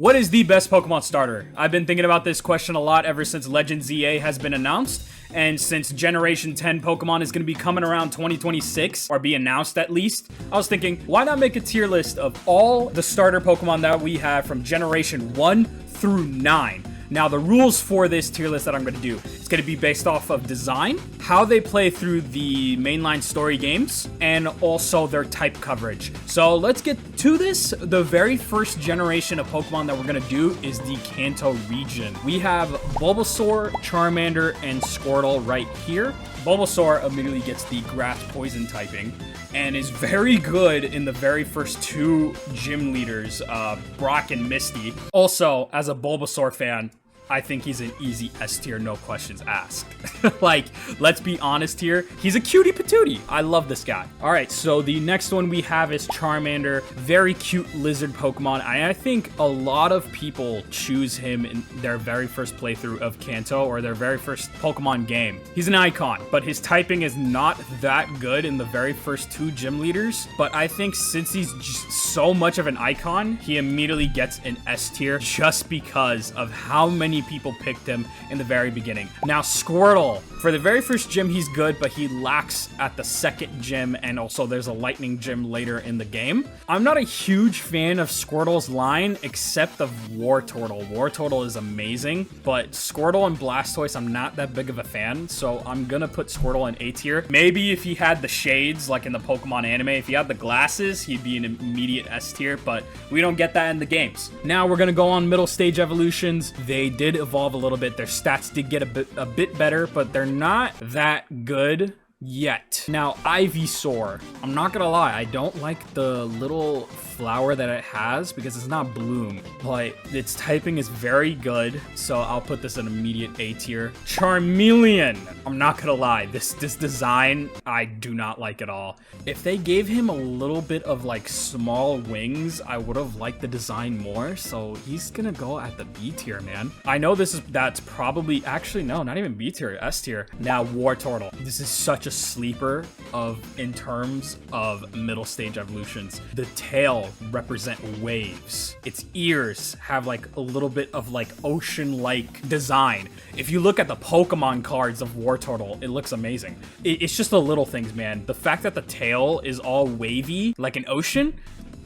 What is the best Pokemon starter? I've been thinking about this question a lot ever since Legends EA has been announced, and since Generation 10 Pokemon is going to be coming around 2026, or be announced at least, I was thinking, why not make a tier list of all the starter Pokemon that we have from Generation 1 through 9? Now, the rules for this tier list that I'm going to do, it's going to be based off of design, how they play through the mainline story games, and also their type coverage. So let's get to this. The very first generation of Pokemon that we're going to do is the Kanto region. We have Bulbasaur, Charmander, and Squirtle right here. Bulbasaur immediately gets the grass poison typing and is very good in the very first two gym leaders, Brock and Misty. Also, as a Bulbasaur fan, I think he's an easy S tier, no questions asked. Like, let's be honest here. He's a cutie patootie. I love this guy. All right, so the next one we have is Charmander. Very cute lizard Pokemon. I think a lot of people choose him in their very first playthrough of Kanto or their very first Pokemon game. He's an icon, but his typing is not that good in the very first two gym leaders. But I think since he's just so much of an icon, he immediately gets an S tier just because of how many people picked him in the very beginning. Now, Squirtle. For the very first gym, he's good, but he lacks at the second gym, and also there's a lightning gym later in the game. I'm not a huge fan of Squirtle's line, except of Wartortle. Wartortle is amazing, but Squirtle and Blastoise, I'm not that big of a fan, so I'm gonna put Squirtle in A tier. Maybe if he had the shades, like in the Pokemon anime, if he had the glasses, he'd be an immediate S tier, but we don't get that in the games. Now we're gonna go on middle stage evolutions. They did evolve a little bit. Their stats did get a bit better, but they're not that good yet. Now, Ivysaur. I'm not gonna lie, I don't like the little flower that it has because it's not bloom, but its typing is very good, so I'll put this in immediate A tier. Charmeleon. I'm not gonna lie, this design I do not like at all. If they gave him a little bit of like small wings, I would have liked the design more, so he's gonna go at the B tier, man. I know that's probably, actually no, not even B tier, S tier. Now, Wartortle. This is such a sleeper in terms of middle stage evolutions. The tail represent waves. Its ears have like a little bit of like ocean-like design. If you look at the Pokemon cards of Wartortle, it looks amazing. It's just the little things, man. The fact that the tail is all wavy like an ocean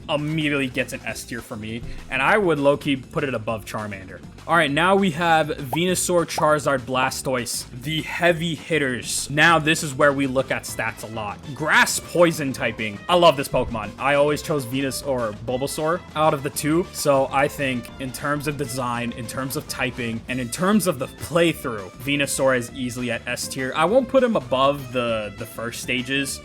immediately gets an S tier for me, and I would low-key put it above Charmander. All right, now we have Venusaur, Charizard, Blastoise, the heavy hitters. Now this is where we look at stats a lot. Grass poison typing. I love this Pokemon. I always chose Venus or Bulbasaur out of the two, so I think in terms of design, in terms of typing, and in terms of the playthrough, Venusaur is easily at S tier. I won't put him above the first stages.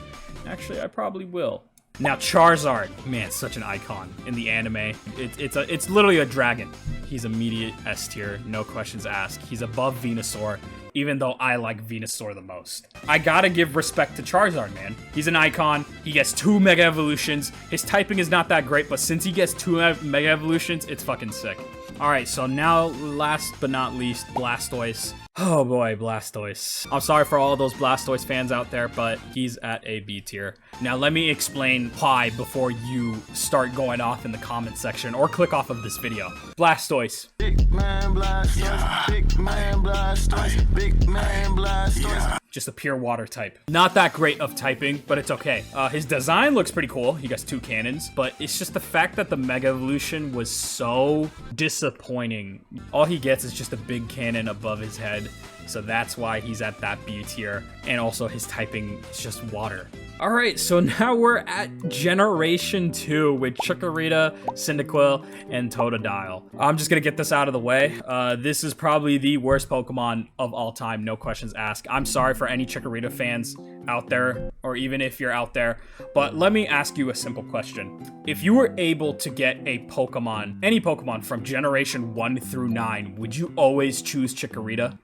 Actually, I probably will. Now, Charizard, man, such an icon in the anime. It's literally a dragon. He's immediate S tier, no questions asked. He's above Venusaur, even though I like Venusaur the most. I gotta give respect to Charizard, man. He's an icon. He gets 2 Mega Evolutions. His typing is not that great, but since he gets 2 Mega Evolutions, it's fucking sick. All right, so now, last but not least, Blastoise. Oh boy, Blastoise. I'm sorry for all those Blastoise fans out there, but he's at a B tier. Now let me explain why before you start going off in the comment section or click off of this video. Blastoise. Big man Blastoise, big man Blastoise, big man Blastoise. Just a pure water type. Not that great of typing, but it's okay. His design looks pretty cool. He has 2 cannons, but it's just the fact that the Mega Evolution was so disappointing. All he gets is just a big cannon above his head, so that's why he's at that B tier. And also his typing is just water. All right, so now we're at Generation 2 with Chikorita, Cyndaquil, and Totodile. I'm just gonna get this out of the way. This is probably the worst Pokemon of all time, no questions asked. I'm sorry for any Chikorita fans out there, or even if you're out there, but let me ask you a simple question. If you were able to get a Pokemon, any Pokemon from Generation 1 through 9, would you always choose Chikorita?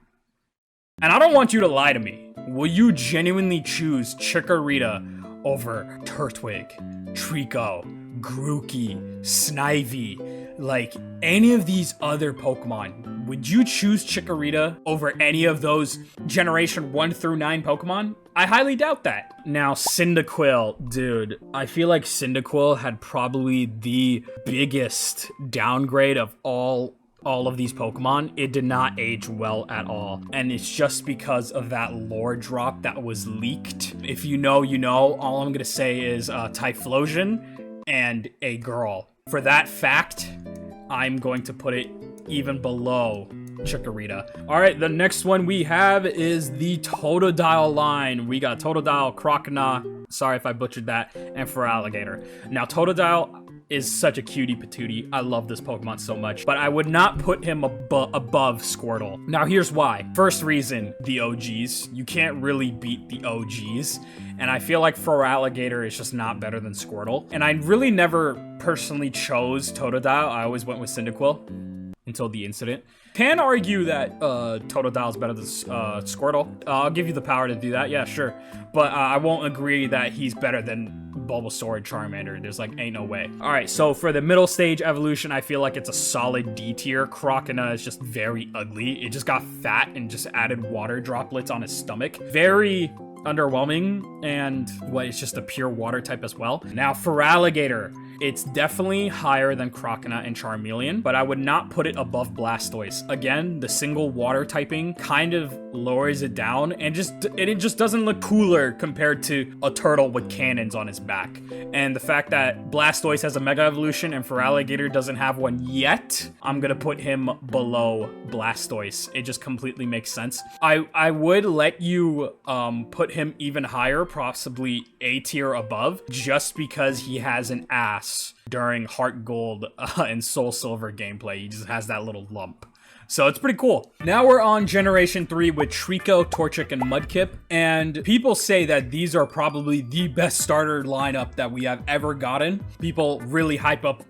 And I don't want you to lie to me. Will you genuinely choose Chikorita over Turtwig, Trico, Grookey, Snivy, like any of these other Pokemon, would you choose Chikorita over any of those generation 1 through 9 Pokemon? I highly doubt that. Now, Cyndaquil, dude, I feel like Cyndaquil had probably the biggest downgrade of all of these Pokemon. It did not age well at all, and it's just because of that lore drop that was leaked. If you know, you know. All I'm gonna say is Typhlosion and a girl. For that fact, I'm going to put it even below Chikorita. All right, the next one we have is the Totodile line. We got Totodile, Croconaw, sorry if I butchered that, and Feraligatr. Now, Totodile is such a cutie patootie. I love this Pokemon so much, but I would not put him above Squirtle. Now, here's why. First reason, the OGs. You can't really beat the OGs, and I feel like Feraligatr is just not better than Squirtle. And I really never personally chose Totodile. I always went with Cyndaquil until the incident. Can argue that Totodile is better than Squirtle. I'll give you the power to do that, yeah, sure. But I won't agree that he's better than Bulbasaur and Charmander. There's like, ain't no way. All right, so for the middle stage evolution, I feel like it's a solid D tier. Croconaw is just very ugly. It just got fat and just added water droplets on his stomach. Very underwhelming, and it's just a pure water type as well. Now, Feraligatr, it's definitely higher than Croconaw and Charmeleon, but I would not put it above Blastoise. Again, the single water typing kind of lowers it down, and it just doesn't look cooler compared to a turtle with cannons on his back. And the fact that Blastoise has a Mega Evolution and Feraligatr doesn't have one yet, I'm gonna put him below Blastoise. It just completely makes sense. I would let you put him even higher, possibly A tier above, just because he has an ass during Heart Gold and Soul Silver gameplay. He just has that little lump. So it's pretty cool. Now we're on Generation 3 with Trico, Torchic, and Mudkip. And people say that these are probably the best starter lineup that we have ever gotten. People really hype up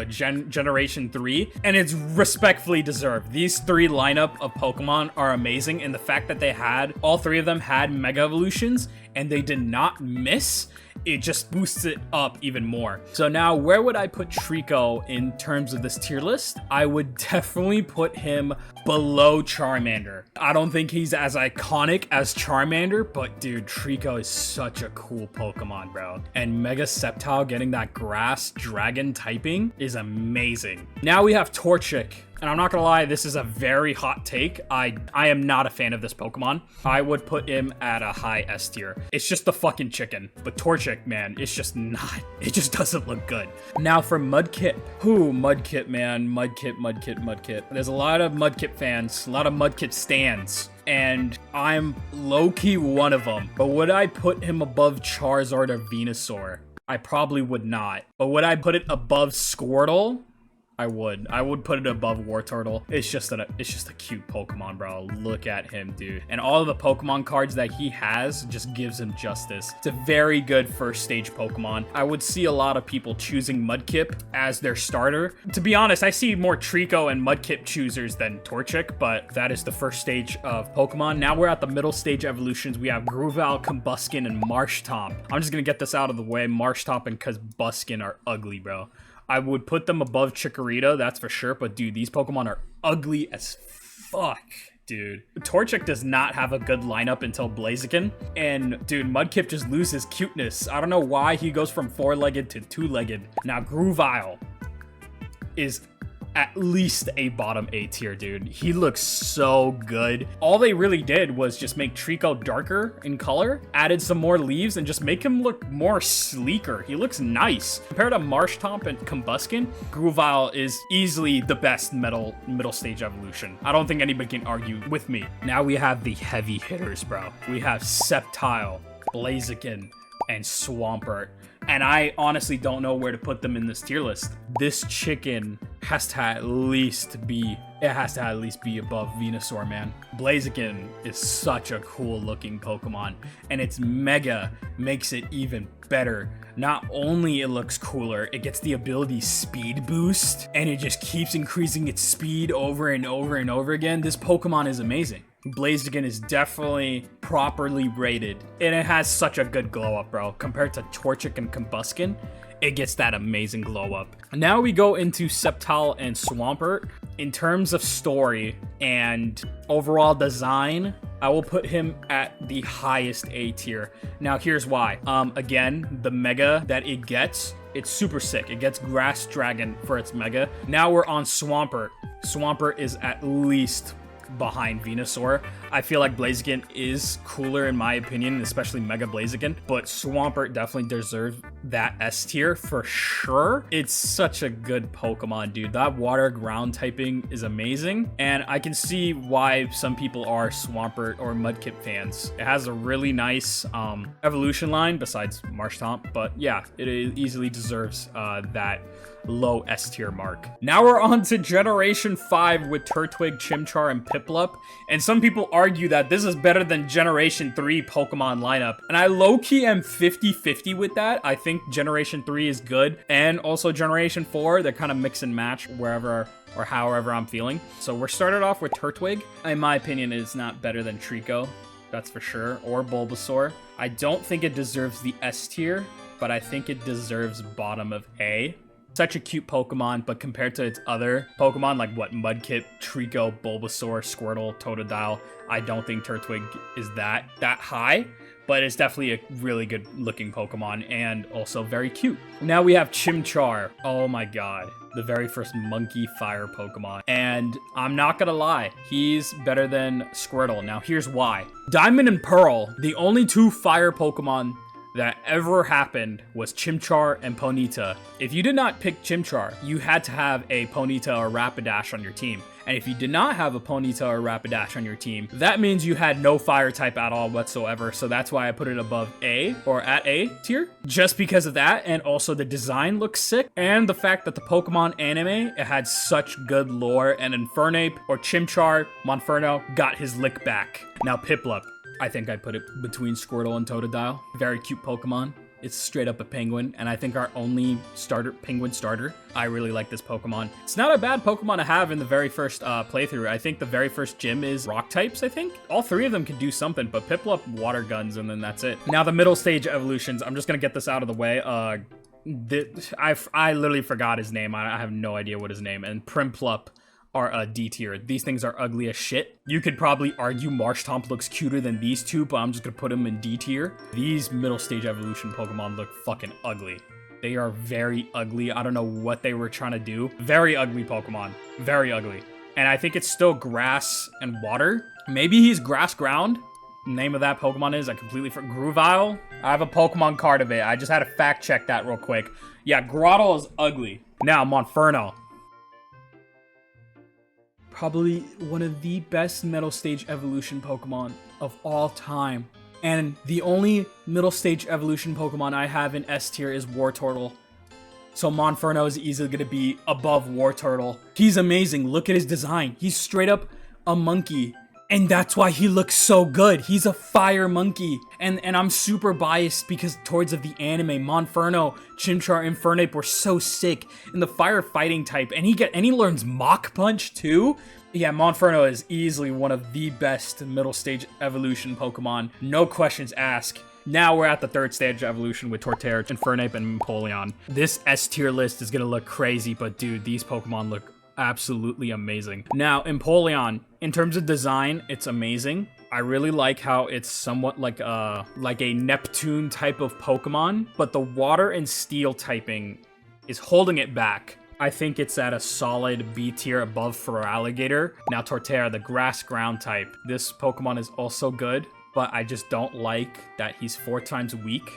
Generation 3, and it's respectfully deserved. These three lineup of Pokemon are amazing, and the fact that all three of them had Mega Evolutions, and they did not miss, it just boosts it up even more. So now, where would I put Trico in terms of this tier list? I would definitely put him below Charmander. I don't think he's as iconic as Charmander, but dude, Trico is such a cool Pokemon, bro. And Mega Sceptile getting that grass dragon typing is amazing. Now we have Torchic. And I'm not gonna lie, this is a very hot take. I am not a fan of this Pokemon. I would put him at a high S tier. It's just the fucking chicken. But Torchic, man, it's just not. It just doesn't look good. Now for Mudkip. Mudkip, man. Mudkip. There's a lot of Mudkip fans, a lot of Mudkip stans, and I'm low-key one of them. But would I put him above Charizard or Venusaur? I probably would not. But would I put it above Squirtle? I would put it above Wartortle. It's just a cute Pokemon, bro. Look at him, dude. And all of the Pokemon cards that he has just gives him justice. It's a very good first stage Pokemon. I would see a lot of people choosing Mudkip as their starter. To be honest, I see more Trico and Mudkip choosers than Torchic, but that is the first stage of Pokemon. Now we're at the middle stage evolutions. We have Grooval, Combuskin, and Marshtomp. I'm just gonna get this out of the way. Marshtomp and Combuskin are ugly, bro. I would put them above Chikorita, that's for sure. But dude, these Pokemon are ugly as fuck, dude. Torchic does not have a good lineup until Blaziken. And dude, Mudkip just loses cuteness. I don't know why he goes from 4-legged to 2-legged. Now Grooval is at least a bottom A tier, dude. He looks so good. All they really did was just make Trico darker in color, added some more leaves, and just make him look more sleeker. He looks nice. Compared to Marshtomp and Combuskin, Grooval is easily the best middle stage evolution. I don't think anybody can argue with me. Now we have the heavy hitters, bro. We have Sceptile, Blaziken, and Swampert. And I honestly don't know where to put them in this tier list. This chicken has to at least be above Venusaur, man. Blaziken is such a cool looking Pokemon, and its Mega makes it even better. Not only it looks cooler, it gets the ability Speed Boost, and it just keeps increasing its speed over and over and over again. This Pokemon is amazing. Blaziken is definitely properly rated, and it has such a good glow up, bro. Compared to Torchic and Combuskin, it gets that amazing glow up. Now we go into Sceptile and Swampert. In terms of story and overall design, I will put him at the highest A tier. Now here's why. Again, the mega that it gets, it's super sick. It gets Grass Dragon for its mega. Now we're on Swampert. Swampert is at least behind Venusaur. I feel like Blaziken is cooler in my opinion, especially Mega Blaziken, but Swampert definitely deserves that S tier for sure. It's such a good Pokemon, dude. That water ground typing is amazing, and I can see why some people are Swampert or Mudkip fans. It has a really nice evolution line besides Marshtomp, but yeah, it easily deserves that low S tier mark. Now we're on to Generation 5 with Turtwig, Chimchar, and Piplup, and some people argue that this is better than Generation 3 Pokemon lineup, and I low-key am 50-50 with that. I think Generation 3 is good, and also Generation 4, they're kind of mix and match wherever or however I'm feeling. So we're started off with Turtwig. In my opinion, it is not better than Trico, that's for sure, or Bulbasaur. I don't think it deserves the S tier, but I think it deserves bottom of A. Such a cute Pokemon, but compared to its other Pokemon, like what, Mudkip, Trico, Bulbasaur, Squirtle, Totodile, I don't think Turtwig is that high, but it's definitely a really good looking Pokemon and also very cute. Now we have Chimchar. Oh my god, the very first monkey fire Pokemon. And I'm not gonna lie, he's better than Squirtle. Now here's why. Diamond and Pearl, the only two fire Pokemon that ever happened was Chimchar and Ponyta. If you did not pick Chimchar, you had to have a Ponyta or Rapidash on your team. And if you did not have a Ponyta or Rapidash on your team, that means you had no fire type at all whatsoever. So that's why I put it above A, or at A tier, just because of that. And also the design looks sick, and the fact that the Pokemon anime, it had such good lore, and Infernape or Chimchar, Monferno got his lick back. Now Piplup, I think I put it between Squirtle and Totodile. Very cute Pokemon. It's straight up a penguin, and I think our only penguin starter. I really like this Pokemon. It's not a bad Pokemon to have in the very first playthrough. I think the very first gym is rock types, I think. All three of them can do something, but Piplup water guns, and then that's it. Now the middle stage evolutions. I'm just gonna get this out of the way. I literally forgot his name. I have no idea what his name, and Primplup are a D tier. These things are ugly as shit. You could probably argue Marshtomp looks cuter than these two, but I'm just gonna put them in D tier. These middle stage evolution Pokemon look fucking ugly. They are very ugly. I don't know what they were trying to do. Very ugly Pokemon. Very ugly. And I think it's still grass and water. Maybe he's grass ground. Name of that Pokemon is, I completely forgot. Gruvile? I have a Pokemon card of it. I just had to fact check that real quick. Yeah, Grottle is ugly. Now, Monferno. Probably one of the best middle stage evolution Pokemon of all time. And the only middle stage evolution Pokemon I have in S tier is Wartortle. So Monferno is easily going to be above Wartortle. He's amazing. Look at his design. He's straight up a monkey. And that's why he looks so good. He's a fire monkey. And I'm super biased because towards of the anime, Monferno, Chimchar, and Infernape were so sick in the fire fighting type. And he learns Mach Punch too. Yeah, Monferno is easily one of the best middle stage evolution Pokemon. No questions asked. Now we're at the third stage of evolution with Torterra, Infernape, and Empoleon. This S tier list is gonna look crazy, but dude, these Pokemon look absolutely amazing. Now, Empoleon, in terms of design, it's amazing. I really like how it's somewhat like a Neptune type of Pokemon, but the water and steel typing is holding it back. I think it's at a solid B tier above Feraligatr. Now, Torterra, the grass ground type. This Pokemon is also good, but I just don't like that he's 4 times weak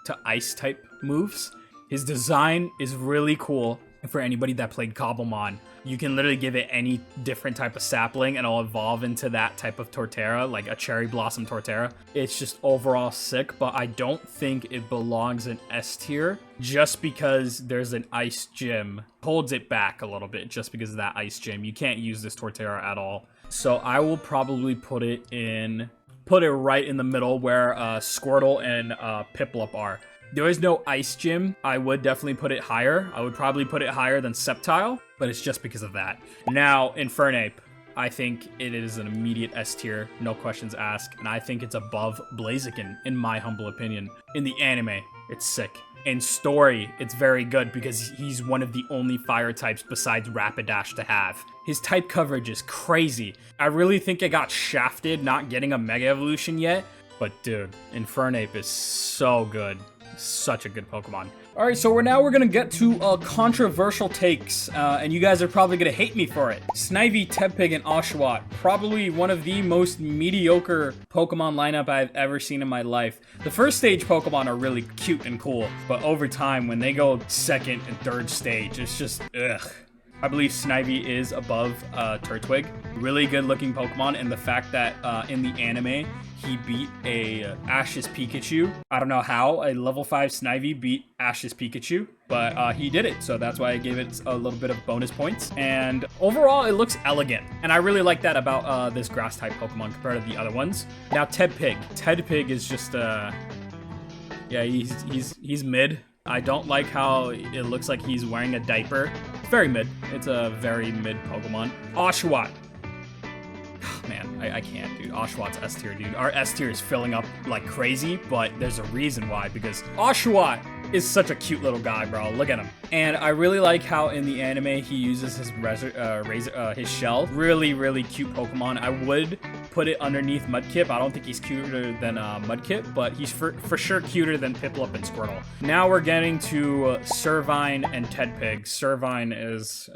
to ice type moves. His design is really cool. For anybody that played Cobblemon, you can literally give it any different type of sapling and it'll evolve into that type of Torterra, like a Cherry Blossom Torterra. It's just overall sick, but I don't think it belongs in S tier just because there's an ice gym. Holds it back a little bit just because of that ice gym. You can't use this Torterra at all. So I will probably put it right in the middle where Squirtle and Piplup are. There is no ice gym. I would definitely put it higher. I would probably put it higher than Sceptile, but it's just because of that. Now, Infernape, I think it is an immediate S tier, no questions asked, and I think it's above Blaziken, in my humble opinion. In the anime, it's sick. In story, it's very good because he's one of the only fire types besides Rapidash to have. His type coverage is crazy. I really think I got shafted not getting a Mega Evolution yet, but dude, Infernape is so good. Such a good Pokemon. All right, so we're gonna get to controversial takes, and you guys are probably gonna hate me for it. Snivy, Tepig, and Oshawott, probably one of the most mediocre Pokemon lineup I've ever seen in my life. The first stage Pokemon are really cute and cool, but over time, when they go second and third stage, it's just ugh. I believe Snivy is above Turtwig. Really good looking Pokemon, and the fact that in the anime, he beat a Ash's Pikachu. I don't know how a level 5 Snivy beat Ash's Pikachu, but he did it, so that's why I gave it a little bit of bonus points. And overall, it looks elegant, and I really like that about this grass-type Pokemon compared to the other ones. Now, Tepig. Tepig is just, yeah, he's mid. I don't like how it looks like he's wearing a diaper. It's very mid. It's a very mid Pokemon. Oshawott. Man, I can't, dude. Oshawott's S tier, dude. Our S tier is filling up like crazy, but there's a reason why, because Oshawott is such a cute little guy, bro. Look at him. And I really like how in the anime he uses his his shell. Really, really cute Pokemon. I would put it underneath Mudkip. I don't think he's cuter than Mudkip, but he's for sure cuter than Piplup and Squirtle. Now we're getting to Servine and Tedpig. Servine is,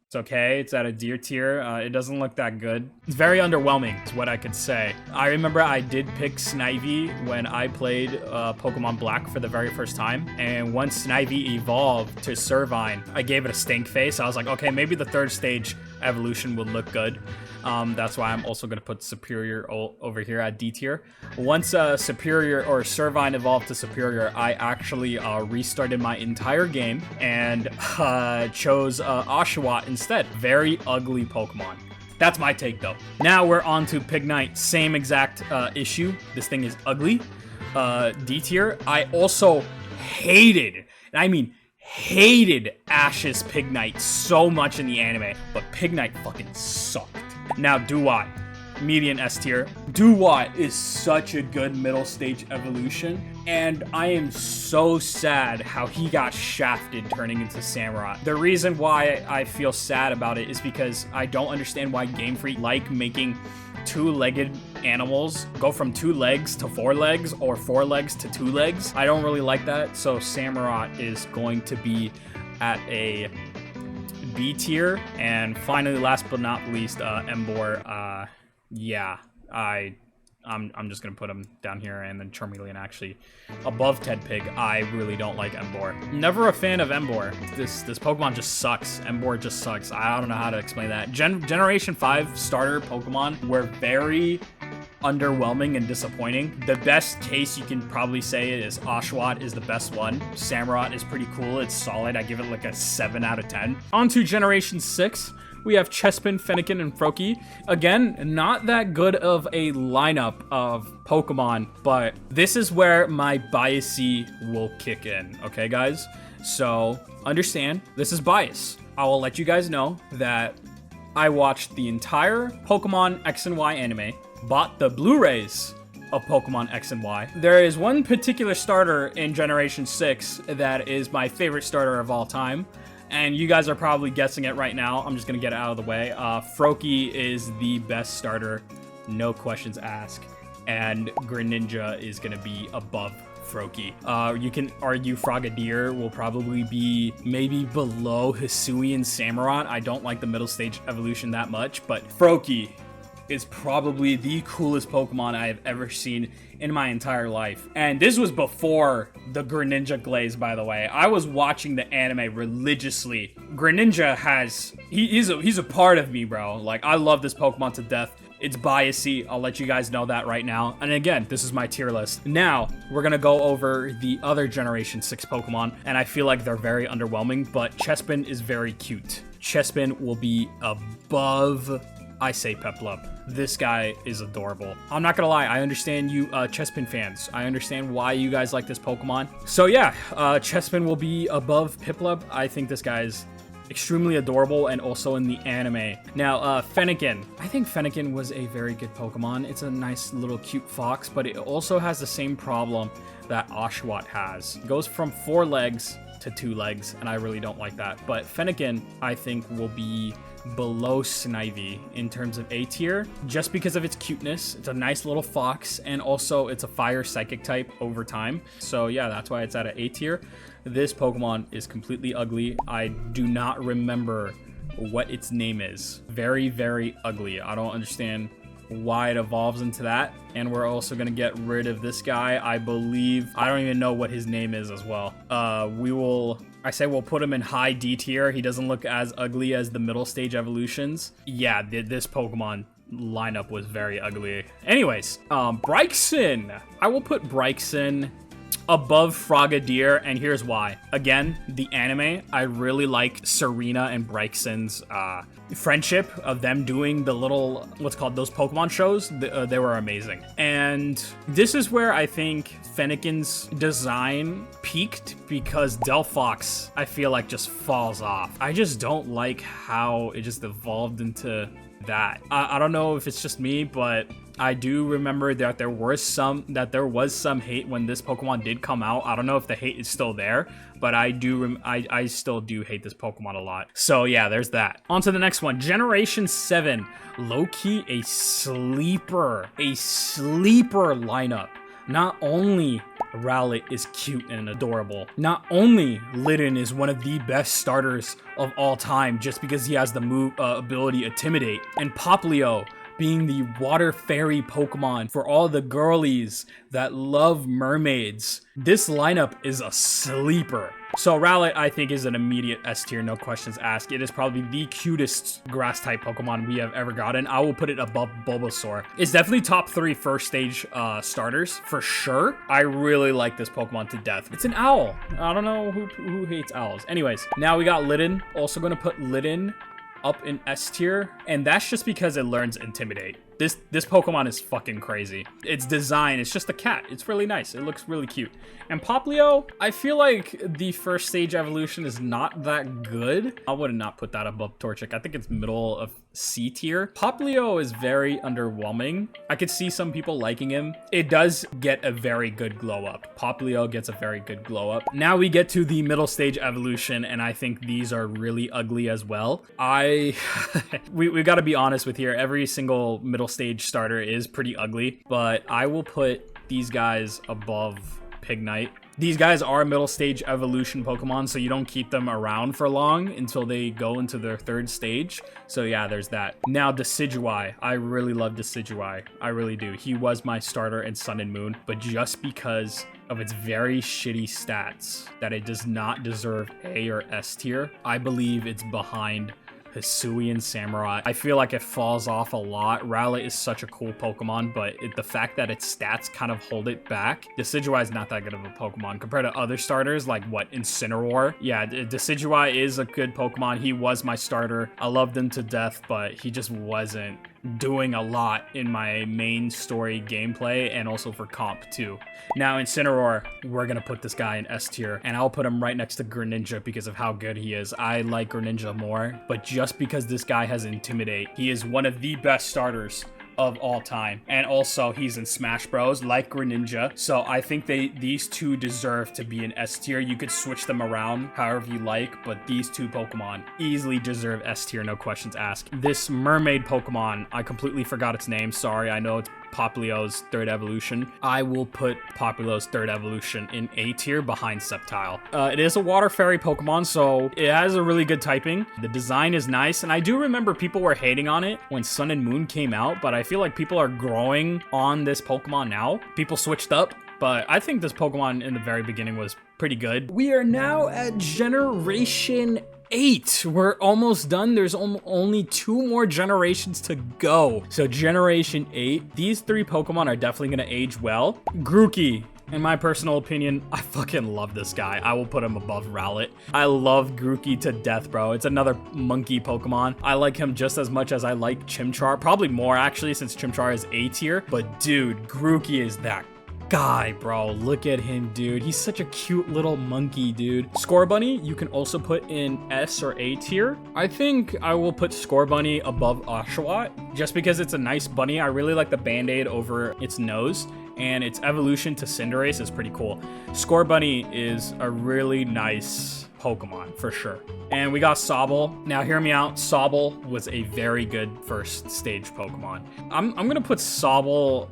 it's okay. It's at a D tier. It doesn't look that good. It's very underwhelming, is what I could say. I remember I did pick Snivy when I played Pokemon Black for the very first time. And once Snivy evolved to Servine, I gave it a stink face. I was like, okay, maybe the third stage evolution would look good. That's why I'm also going to put Superior over here at D tier. Once Superior or Servine evolved to Superior, I actually restarted my entire game and chose Oshawott instead. Very ugly Pokemon. That's my take though. Now we're on to Pignite. Same exact issue. This thing is ugly. D tier. I also hated, and I mean hated Ash's Pignite so much in the anime, but Pignite fucking sucked. Now Duat, median S tier. Duat is such a good middle stage evolution, and I am so sad how he got shafted turning into Samurott. The reason why I feel sad about it is because I don't understand why Game Freak like making two-legged animals go from 2 legs to 4 legs or 4 legs to 2 legs. I don't really like that, so Samurott is going to be at a B tier. And finally, last but not least, Emboar. Yeah, I'm just gonna put him down here, and then Charmeleon actually above Tedpig. I really don't like Emboar. Never a fan of Emboar. This Pokemon just sucks. Emboar just sucks. I don't know how to explain that. Generation 5 starter Pokemon were very underwhelming and disappointing. The best case you can probably say is Oshawott is the best one. Samurott is pretty cool. It's solid. I give it like a 7 out of 10. On to Generation 6. We have Chespin, Fennekin, and Froakie. Again, not that good of a lineup of Pokemon, but this is where my biasy will kick in, okay, guys? So, understand, this is bias. I will let you guys know that I watched the entire Pokemon X and Y anime, bought the Blu-rays of Pokemon X and Y. There is one particular starter in Generation 6 that is my favorite starter of all time, and you guys are probably guessing it right now. I'm just gonna get it out of the way. Froakie is the best starter, no questions asked, and Greninja is gonna be above Froakie. You can argue Frogadier will probably be maybe below Hisui and Samurott. I don't like the middle stage evolution that much, but Froakie is probably the coolest Pokemon I have ever seen in my entire life. And this was before the Greninja glaze, by the way. I was watching the anime religiously. Greninja he's a part of me, bro. Like, I love this Pokemon to death. It's biasy. I'll let you guys know that right now. And again, this is my tier list. Now, we're gonna go over the other Generation 6 Pokemon, and I feel like they're very underwhelming, but Chespin is very cute. Chespin will be above, I say, Piplup. This guy is adorable. I'm not gonna lie, I understand you Chespin fans. I understand why you guys like this Pokemon. So yeah, Chespin will be above Piplup. I think this guy is extremely adorable, and also in the anime. Now, Fennekin. I think Fennekin was a very good Pokemon. It's a nice little cute fox, but it also has the same problem that Oshawott has. It goes from 4 legs to 2 legs, and I really don't like that. But Fennekin, I think, will be below Snivy in terms of A tier, just because of its cuteness. It's a nice little fox, and also it's a fire psychic type over time. So yeah, that's why it's at an A tier. This Pokemon is completely ugly. I do not remember what its name is. Very, very ugly. I don't understand why it evolves into that. And we're also gonna get rid of this guy. I believe, I don't even know what his name is as well. We'll put him in high D tier. He doesn't look as ugly as the middle stage evolutions. Yeah, this Pokemon lineup was very ugly. Anyways, Bryson. I will put Bryson above Frogadier, and here's why. Again, the anime, I really like Serena and Bryson's friendship of them doing the little, what's called, those Pokemon shows. They were amazing. And this is where I think Fennekin's design peaked, because Delphox, I feel like, just falls off. I just don't like how it just evolved into that. I don't know if it's just me, but I do remember that there was some hate when this Pokemon did come out. I don't know if the hate is still there, but I still do hate this Pokemon a lot. So yeah, there's that. On to the next one. Generation 7. Low-key a sleeper lineup. Not only Rowlet is cute and adorable, not only Litten is one of the best starters of all time just because he has the move ability Intimidate, and Popplio being the water fairy Pokemon for all the girlies that love mermaids. This lineup is a sleeper. So Rowlet, I think, is an immediate S tier, no questions asked. It is probably the cutest grass type Pokemon we have ever gotten. I will put it above Bulbasaur. It's definitely top 3 first stage starters for sure. I really like this Pokemon to death. It's an owl. I don't know who hates owls. Anyways, now we got Litten. Also gonna put Litten up in S tier, and that's just because it learns Intimidate. This Pokemon is fucking crazy. Its design, it's just a cat. It's really nice. It looks really cute. And Popplio, I feel like the first stage evolution is not that good. I would not put that above Torchic. I think it's middle of C tier. Popplio is very underwhelming. I could see some people liking him. It does get a very good glow up. Popplio gets a very good glow up. Now we get to the middle stage evolution, and I think these are really ugly as well. We got to be honest with here. Every single middle stage starter is pretty ugly, but I will put these guys above Pignite. These guys are middle stage evolution Pokemon, so you don't keep them around for long until they go into their 3rd stage. So yeah, there's that. Now Decidueye. I really love Decidueye. I really do. He was my starter in Sun and Moon, but just because of its very shitty stats that it does not deserve A or S tier, I believe it's behind Hisuian Samurai. I feel like it falls off a lot. Rowlet is such a cool Pokemon, but the fact that its stats kind of hold it back. Decidueye is not that good of a Pokemon compared to other starters like Incineroar. Yeah, Decidueye is a good Pokemon. He was my starter. I loved him to death, but he just wasn't doing a lot in my main story gameplay, and also for comp too. Now Incineroar, we're gonna put this guy in S tier, and I'll put him right next to Greninja because of how good he is. I like Greninja more, but just because this guy has Intimidate, he is one of the best starters of all time. And also he's in Smash Bros like Greninja, so I think these two deserve to be in S tier. You could switch them around however you like, but these two Pokemon easily deserve S tier, no questions asked. This mermaid Pokemon, I completely forgot its name, sorry. I know it's Popplio's 3rd evolution. I will put Popplio's 3rd evolution in A tier behind Sceptile. It is a water fairy Pokemon, so it has a really good typing. The design is nice, and I do remember people were hating on it when Sun and Moon came out, but I feel like people are growing on this Pokemon now. People switched up, but I think this Pokemon in the very beginning was pretty good. We are now at Generation 8. We're almost done. There's only 2 more generations to go. So Generation 8, these 3 Pokemon are definitely going to age well. Grookey, in my personal opinion, I fucking love this guy. I will put him above Rowlet. I love Grookey to death, bro. It's another monkey Pokemon. I like him just as much as I like Chimchar. Probably more, actually, since Chimchar is A tier. But dude, Grookey is that guy, bro. Look at him, dude. He's such a cute little monkey, dude. Scorbunny, you can also put in S or A tier. I think I will put Scorbunny above Oshawott just because it's a nice bunny. I really like the band-aid over its nose, and its evolution to Cinderace is pretty cool. Scorbunny is a really nice Pokemon for sure. And we got Sobble. Now hear me out. Sobble was a very good first stage Pokemon. I'm gonna put Sobble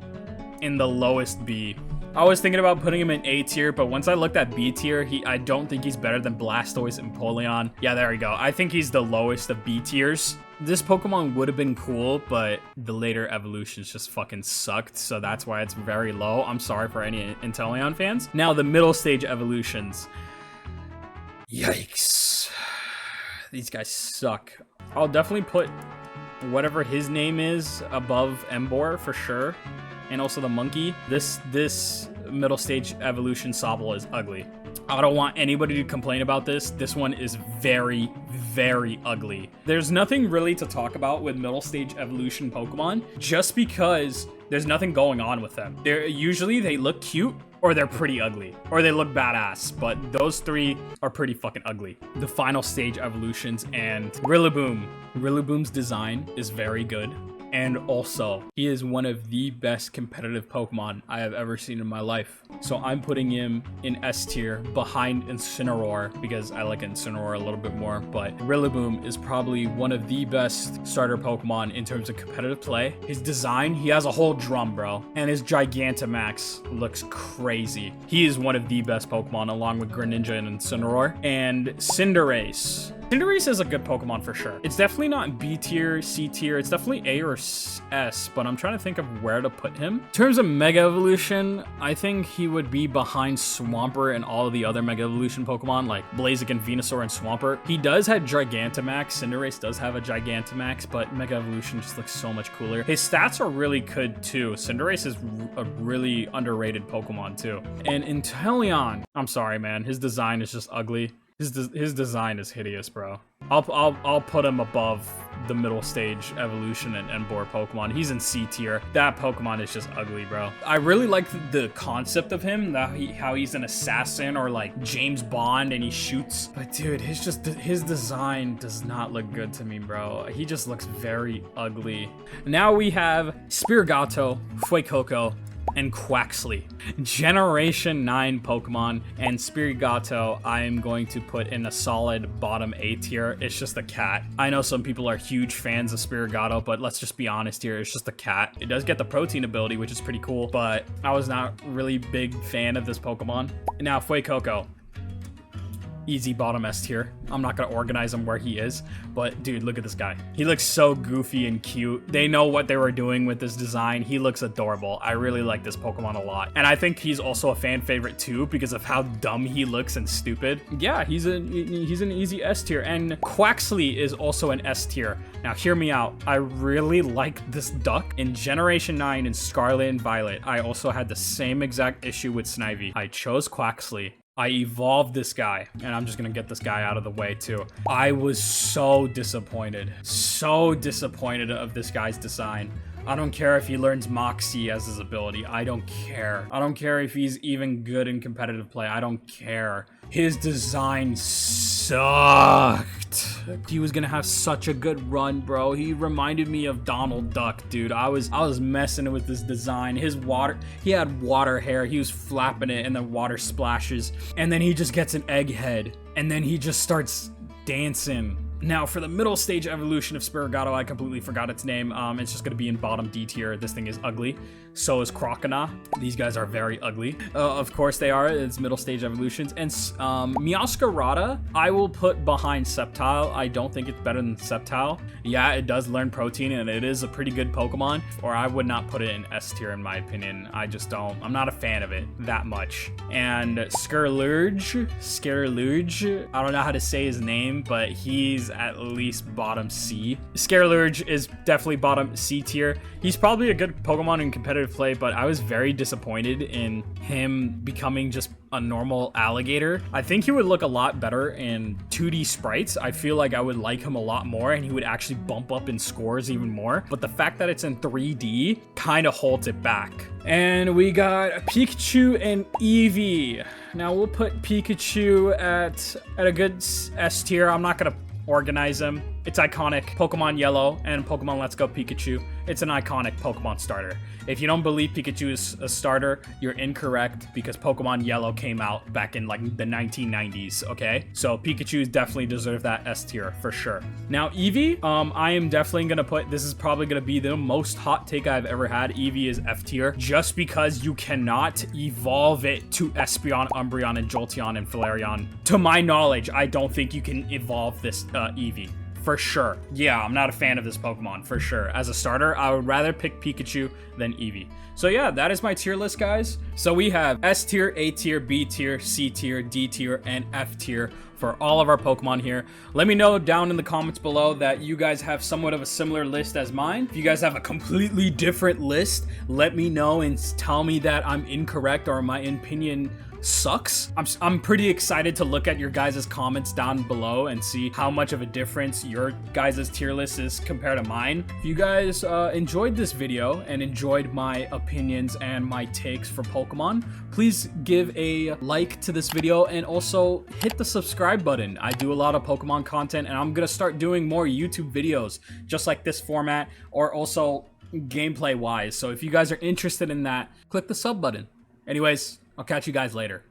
in the lowest B. I was thinking about putting him in A tier, but once I looked at B tier, I don't think he's better than Blastoise and Empoleon. Yeah, there we go. I think he's the lowest of B tiers. This Pokemon would have been cool, but the later evolutions just fucking sucked, so that's why it's very low. I'm sorry for any Inteleon fans. Now, the middle stage evolutions. Yikes. These guys suck. I'll definitely put whatever his name is above Emboar for sure. And also the monkey. This middle stage evolution Sobble is ugly. I don't want anybody to complain about this. This one is very, very ugly. There's nothing really to talk about with middle stage evolution Pokemon just because there's nothing going on with them. Usually they look cute or they're pretty ugly or they look badass, but those three are pretty fucking ugly. The final stage evolutions and Rillaboom. Rillaboom's design is very good. And also, he is one of the best competitive Pokemon I have ever seen in my life. So I'm putting him in S tier behind Incineroar because I like Incineroar a little bit more. But Rillaboom is probably one of the best starter Pokemon in terms of competitive play. His design, he has a whole drum, bro. And his Gigantamax looks crazy. He is one of the best Pokemon along with Greninja and Incineroar. And Cinderace. Cinderace is a good Pokemon for sure. It's definitely not B tier, C tier. It's definitely A or S, but I'm trying to think of where to put him. In terms of Mega Evolution, I think he would be behind Swampert and all of the other Mega Evolution Pokemon like Blaziken, Venusaur, and Swampert. He does have Gigantamax. Cinderace does have a Gigantamax, but Mega Evolution just looks so much cooler. His stats are really good too. Cinderace is a really underrated Pokemon too. And Inteleon, I'm sorry, man. His design is just ugly. His design is hideous, bro. I'll put him above the middle stage evolution and Emboar Pokemon. He's in C tier. That Pokemon is just ugly, bro. I really like the concept of him, how he's an assassin or like James Bond and he shoots. But dude, his design does not look good to me, bro. He just looks very ugly. Now we have Spirigato, Fuecoco, and Quaxly. Generation 9 Pokemon, and Spirigato I am going to put in a solid bottom A tier. It's just a cat. I know some people are huge fans of Spirigato, but let's just be honest here, it's just a cat. It does get the protein ability, which is pretty cool, but I was not really big fan of this Pokemon. Now, Fuecoco. Easy bottom S tier. I'm not gonna organize him where he is, but dude, look at this guy. He looks so goofy and cute. They know what they were doing with this design. He looks adorable. I really like this Pokemon a lot. And I think he's also a fan favorite too because of how dumb he looks and stupid. Yeah, he's an easy S tier. And Quaxly is also an S tier. Now hear me out. I really like this duck. In Generation 9 in Scarlet and Violet, I also had the same exact issue with Snivy. I chose Quaxly. I evolved this guy, and I'm just gonna get this guy out of the way too. I was so disappointed of this guy's design. I don't care if he learns Moxie as his ability. I don't care. I don't care if he's even good in competitive play. I don't care. His design sucked. He was gonna have such a good run, bro. He reminded me of Donald Duck, dude. I was messing with this design. He had water hair. He was flapping it and then water splashes. And then he just gets an egg head. And then he just starts dancing. Now, for the middle stage evolution of Spirigato, I completely forgot its name. It's just going to be in bottom D tier. This thing is ugly. So is Croconaw. These guys are very ugly. Of course they are. It's middle stage evolutions. And Meowscarada, I will put behind Sceptile. I don't think it's better than Sceptile. Yeah, it does learn protein, and it is a pretty good Pokemon. Or I would not put it in S tier, in my opinion. I just don't. I'm not a fan of it that much. And Skirlurge, I don't know how to say his name, but he's is at least bottom C. Scarelurge is definitely bottom C tier. He's probably a good Pokemon in competitive play, but I was very disappointed in him becoming just a normal alligator. I think he would look a lot better in 2D sprites. I feel like I would like him a lot more and he would actually bump up in scores even more. But the fact that it's in 3D kind of holds it back. And we got Pikachu and Eevee. Now we'll put Pikachu at a good S tier. I'm not gonna organize him. It's iconic. Pokemon Yellow and Pokemon Let's Go Pikachu. It's an iconic Pokemon starter. If you don't believe Pikachu is a starter, you're incorrect because Pokemon Yellow came out back in like the 1990s, okay? So Pikachu definitely deserve that S tier for sure. Now Eevee, I am definitely gonna put, this is probably gonna be the most hot take I've ever had. Eevee is F tier just because you cannot evolve it to Espeon, Umbreon, and Jolteon and Flareon. To my knowledge, I don't think you can evolve this Eevee. For sure. Yeah, I'm not a fan of this Pokemon, for sure. As a starter, I would rather pick Pikachu than Eevee. So yeah, that is my tier list, guys. So we have S tier, A tier, B tier, C tier, D tier, and F tier for all of our Pokemon here. Let me know down in the comments below that you guys have somewhat of a similar list as mine. If you guys have a completely different list, let me know and tell me that I'm incorrect or my opinion sucks. I'm pretty excited to look at your guys' comments down below and see how much of a difference your guys' tier list is compared to mine. If you guys enjoyed this video and enjoyed my opinions and my takes for Pokemon, please give a like to this video and also hit the subscribe button. I do a lot of Pokemon content and I'm gonna start doing more YouTube videos just like this format or also gameplay wise. So if you guys are interested in that, click the sub button. Anyways, I'll catch you guys later.